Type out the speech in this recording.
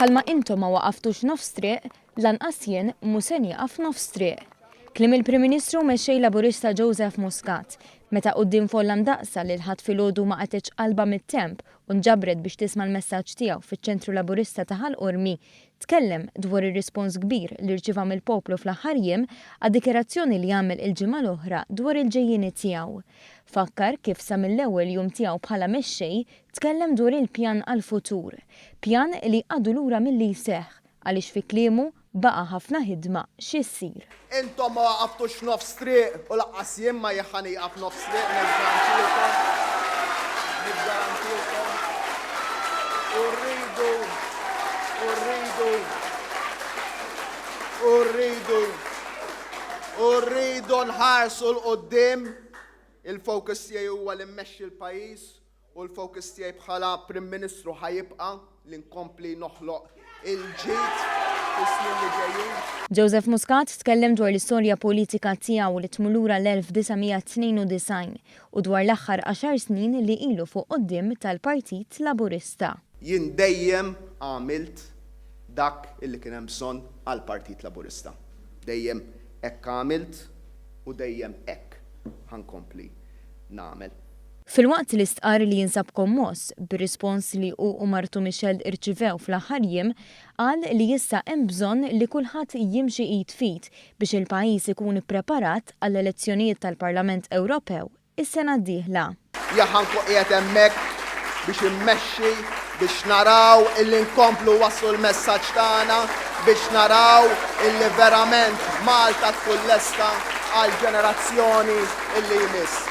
Bħalma intom ma waqaftux nofs triq, lanqas jien mhu se nieqaf nofs triq. Kliem il-Prim Ministru mexxej Laburista Joseph Muscat meta quddiem folla mdaqsa li l-ħadd filgħodu ma qatitx qalba mit-temp u nġabret biex tisma' l-messaġġ tiegħu fiċ-ċentru Laburista ta' Ħalqormi, tkellem dwar ir-rispons kbir li rċieva mill-poplu fl-aħħar jiem għad-dikjerazzjoni li għamel il-ġimgħa l-oħra dwar il-ġejjieni tiegħu. Fakkar kif sa mill-ewwel jum tiegħu bħala mexxej tkellem dwar il-pjan għall-futur, pjan li għadu lura milli jseħħ għaliex fi kliemu baqa' ħafna ħidma xi ssir. Intom ma waqaftux nofs triq u laqqas jien ma jieħan jaqaf nofs triq niggarantilkom. Urridu nħarsu l-qoddim. Il-fokus tiegħi huwa li mmexxi l-pajjiż u l-fokus tiegħi bħala Prim Ministru ħajibqa' li nkompli noħloq il-ġid fis-snin li ġejjin. Joseph Muscat tkellem dwar l-istorja politika tiegħu li tmur lura l-1992 u dwar l-aħħar 10 snin li ilu fuq quddiem tal-Partit Laburista. Jien dejjem għamilt dak illi kien hemm bżonn għall-Partit Laburista. Dejjem hekk għamilt u dejjem hekk ħankompli nagħmel. Fil-waqt li stqar li jinsab kommos bir-rispons li u Martu Michel irċivew fl-aħħar jiem, qal li issa hemm bżonn li kulħadd jimxi id fit biex il-pajjiż ikun ippreparat għall-elezzjonijiet tal-Parlament Ewropew is-sena d-dieħla. Jaħanku qiegħed hemmhekk biex immexxi biex naraw illi nkomplu waslu l-messaġġ tagħna biex naraw illi verament Malta tkun lesta għal ġenerazzjoni illi jmiss.